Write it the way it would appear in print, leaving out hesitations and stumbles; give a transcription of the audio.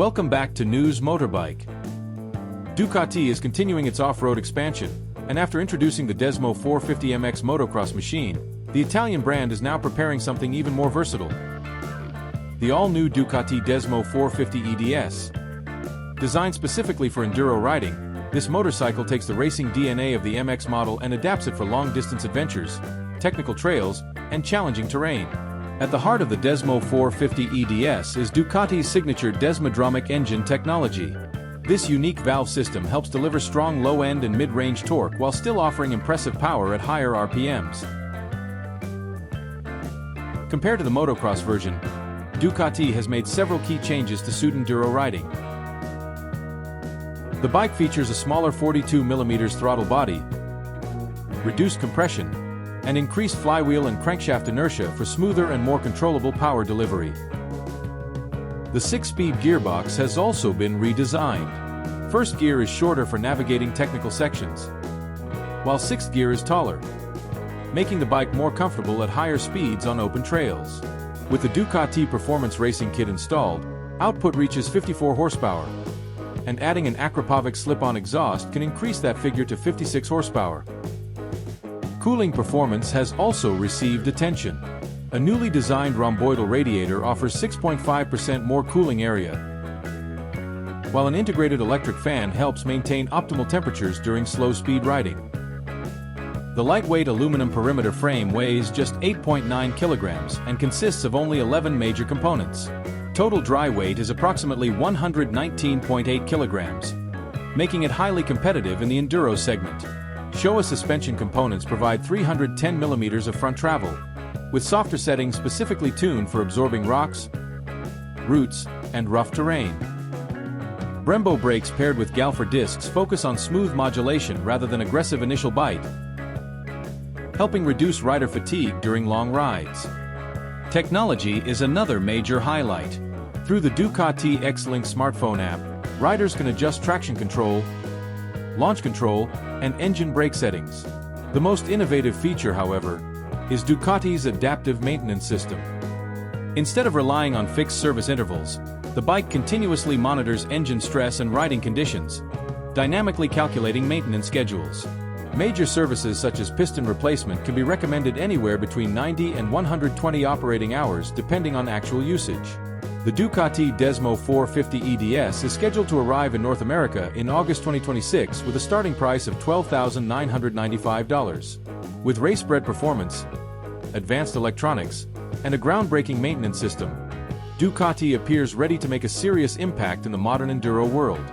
Welcome back to News Motorbike. Ducati is continuing its off-road expansion, and after introducing the Desmo450 MX motocross machine, the Italian brand is now preparing something even more versatile. The all-new Ducati Desmo450 EDS. Designed specifically for enduro riding, this motorcycle takes the racing DNA of the MX model and adapts it for long-distance adventures, technical trails, and challenging terrain. At the heart of the Desmo450 EDS is Ducati's signature Desmodromic engine technology. This unique valve system helps deliver strong low-end and mid-range torque while still offering impressive power at higher RPMs. Compared to the motocross version, Ducati has made several key changes to suit enduro riding. The bike features a smaller 42mm throttle body, reduced compression, and increased flywheel and crankshaft inertia for smoother and more controllable power delivery. The 6-speed gearbox has also been redesigned. First gear is shorter for navigating technical sections, while sixth gear is taller, making the bike more comfortable at higher speeds on open trails. With the Ducati Performance Racing Kit installed, output reaches 54 horsepower, and adding an Akrapovic slip-on exhaust can increase that figure to 56 horsepower. Cooling performance has also received attention. A newly designed rhomboidal radiator offers 6.5% more cooling area, while an integrated electric fan helps maintain optimal temperatures during slow-speed riding. The lightweight aluminum perimeter frame weighs just 8.9 kilograms and consists of only 11 major components. Total dry weight is approximately 119.8 kilograms, making it highly competitive in the enduro segment. Showa suspension components provide 310 millimeters of front travel, with softer settings specifically tuned for absorbing rocks, roots, and rough terrain. Brembo brakes paired with Galfer discs focus on smooth modulation rather than aggressive initial bite, helping reduce rider fatigue during long rides. Technology is another major highlight. Through the Ducati X-Link smartphone app, riders can adjust traction control, launch control, and engine brake settings. The most innovative feature, however, is Ducati's adaptive maintenance system. Instead of relying on fixed service intervals, the bike continuously monitors engine stress and riding conditions, dynamically calculating maintenance schedules. Major services such as piston replacement can be recommended anywhere between 90 and 120 operating hours depending on actual usage. The Ducati Desmo450 EDS is scheduled to arrive in North America in August 2026 with a starting price of $12,995. With race-bred performance, advanced electronics, and a groundbreaking maintenance system, Ducati appears ready to make a serious impact in the modern enduro world.